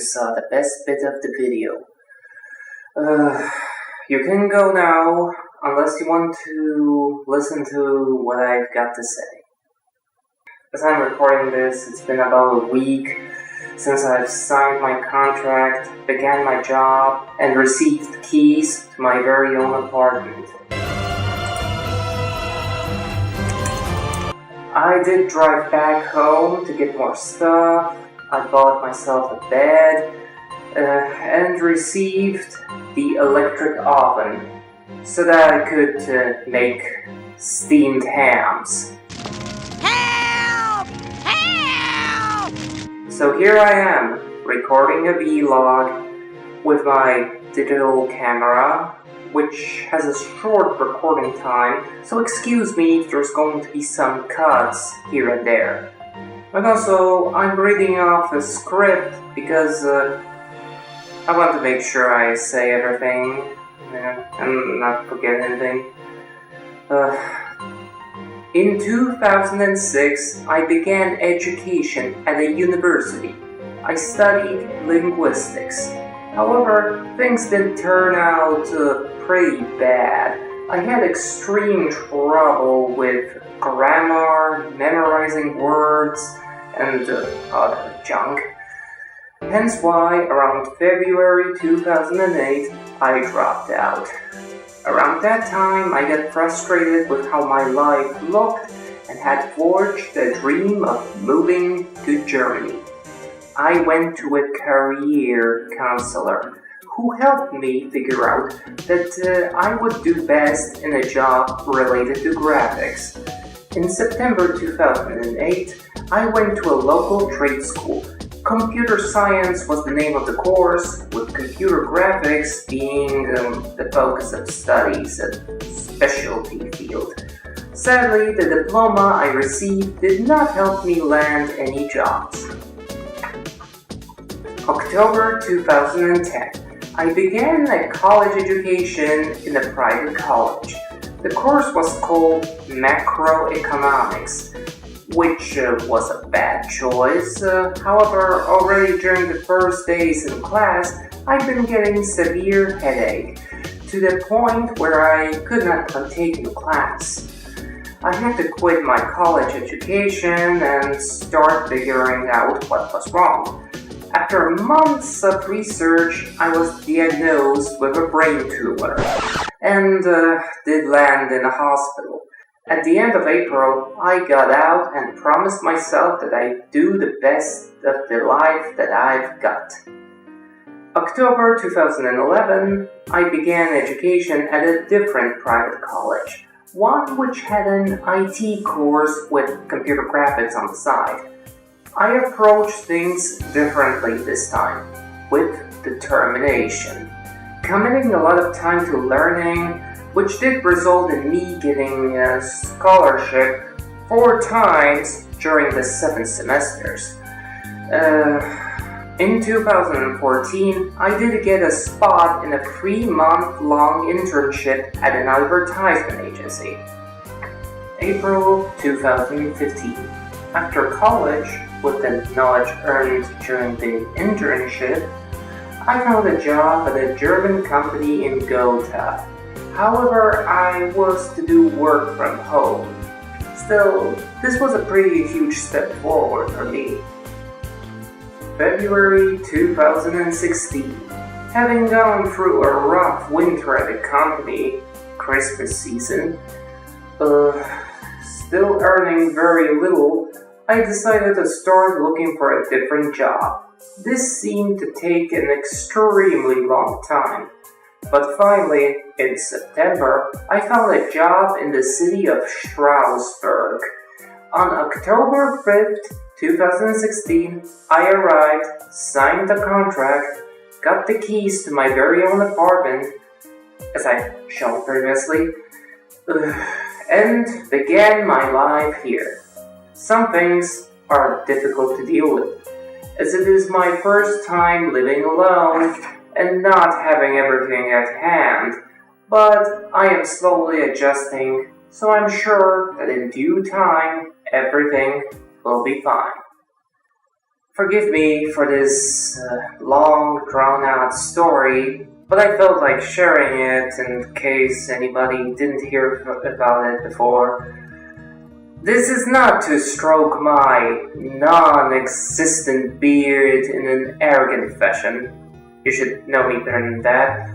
saw the best bit of the video. You can go now, unless you want to listen to what I've got to say. As I'm recording this, it's been about a week since I've signed my contract, began my job, and received keys to my very own apartment. I did drive back home to get more stuff. I bought myself a bed and received the electric oven so that I could make steamed hams. Help! Help! So here I am, recording a vlog with my digital camera, which has a short recording time, so excuse me if there's going to be some cuts here and there. And also, I'm reading off a script because I want to make sure I say everything and not forget anything. In 2006, I began education at a university. I studied linguistics. However, things didn't turn out pretty bad. I had extreme trouble with grammar, memorizing words, and other junk. Hence why, around February 2008, I dropped out. Around that time, I got frustrated with how my life looked and had forged the dream of moving to Germany. I went to a career counselor who helped me figure out that I would do best in a job related to graphics. In September 2008, I went to a local trade school. Computer science was the name of the course, with computer graphics being the focus of studies, a specialty field. Sadly, the diploma I received did not help me land any jobs. October 2010, I began a college education in a private college. The course was called Macroeconomics, which was a bad choice. However, already during the first days in class, I'd been getting severe headache, to the point where I could not partake in class. I had to quit my college education and start figuring out what was wrong. After months of research, I was diagnosed with a brain tumor and did land in a hospital. At the end of April, I got out and promised myself that I'd do the best of the life that I've got. October 2011, I began education at a different private college, one which had an IT course with computer graphics on the side. I approached things differently this time, with determination, committing a lot of time to learning, which did result in me getting a scholarship 4 times during the 7 semesters. In 2014, I did get a spot in a 3-month-long internship at an advertisement agency. April 2015. After college, with the knowledge earned during the internship, I found a job at a German company in Gotha. However, I was to do work from home. Still, this was a pretty huge step forward for me. February 2016. Having gone through a rough winter at the company, Christmas season, still earning very little, I decided to start looking for a different job. This seemed to take an extremely long time. But finally, in September, I found a job in the city of Strasbourg. On October 5th, 2016, I arrived, signed the contract, got the keys to my very own apartment, as I've shown previously, and began my life here. Some things are difficult to deal with, as it is my first time living alone and not having everything at hand, but I am slowly adjusting, so I'm sure that in due time, everything will be fine. Forgive me for this long, drawn-out story, but I felt like sharing it in case anybody didn't hear about it before. This is not to stroke my non-existent beard in an arrogant fashion. You should know me better than that.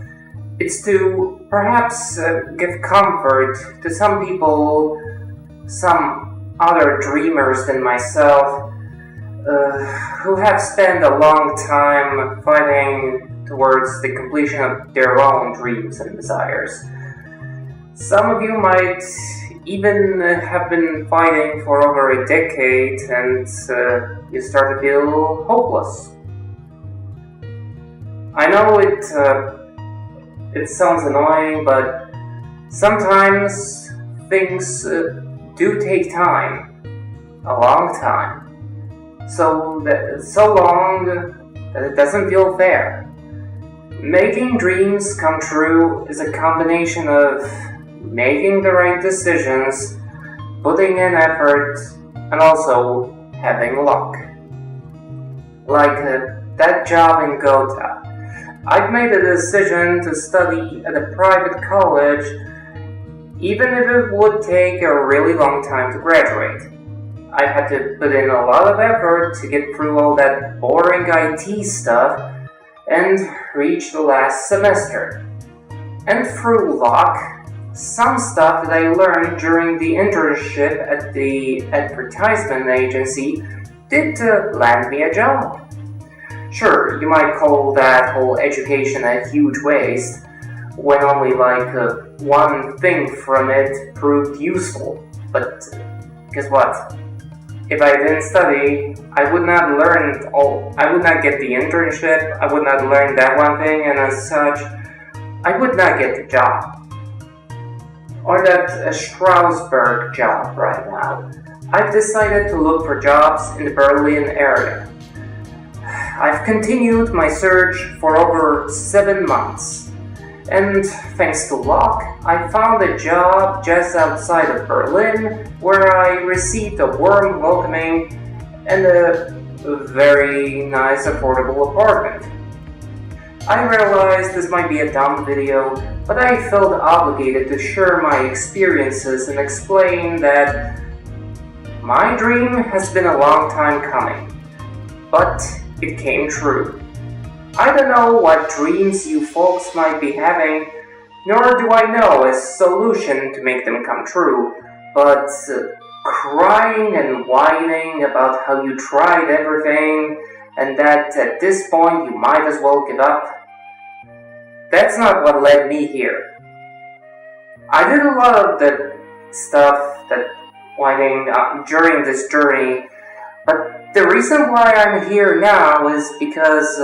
It's to perhaps give comfort to some people, some other dreamers than myself, who have spent a long time fighting towards the completion of their own dreams and desires. Some of you might even have been fighting for over a decade and you start to feel hopeless. I know it sounds annoying, but sometimes things do take time, a long time. So long that it doesn't feel fair. Making dreams come true is a combination of making the right decisions, putting in effort, and also having luck. Like that job in Gotha. I've made a decision to study at a private college, even if it would take a really long time to graduate. I had to put in a lot of effort to get through all that boring IT stuff and reach the last semester. And through luck, some stuff that I learned during the internship at the advertisement agency did land me a job. Sure, you might call that whole education a huge waste, when only one thing from it proved useful. But guess what? If I didn't study, I would not get the internship, I would not learn that one thing, and as such, I would not get the job. Or that Strasbourg job right now. I've decided to look for jobs in the Berlin area. I've continued my search for over 7 months. And thanks to luck, I found a job just outside of Berlin where I received a warm welcoming and a very nice affordable apartment. I realized this might be a dumb video, but I felt obligated to share my experiences and explain that my dream has been a long time coming, but it came true. I don't know what dreams you folks might be having, nor do I know a solution to make them come true, but crying and whining about how you tried everything and that at this point you might as well give up, that's not what led me here. I did a lot of the stuff that whining during this journey, but the reason why I'm here now is because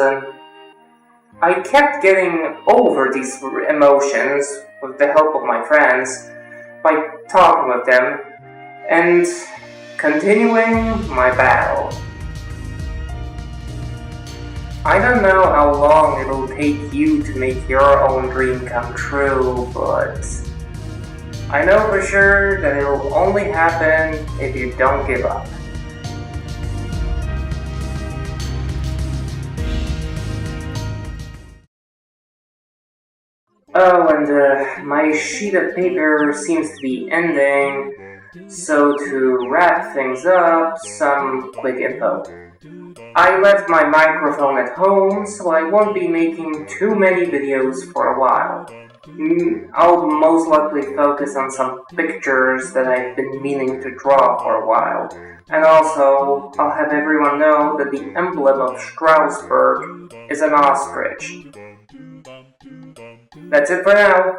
I kept getting over these emotions with the help of my friends by talking with them and continuing my battle. I don't know how long it'll take you to make your own dream come true, but I know for sure that it'll only happen if you don't give up. Oh, and my sheet of paper seems to be ending, so to wrap things up, some quick info. I left my microphone at home, so I won't be making too many videos for a while. I'll most likely focus on some pictures that I've been meaning to draw for a while. And also, I'll have everyone know that the emblem of Strasbourg is an ostrich. That's it for now.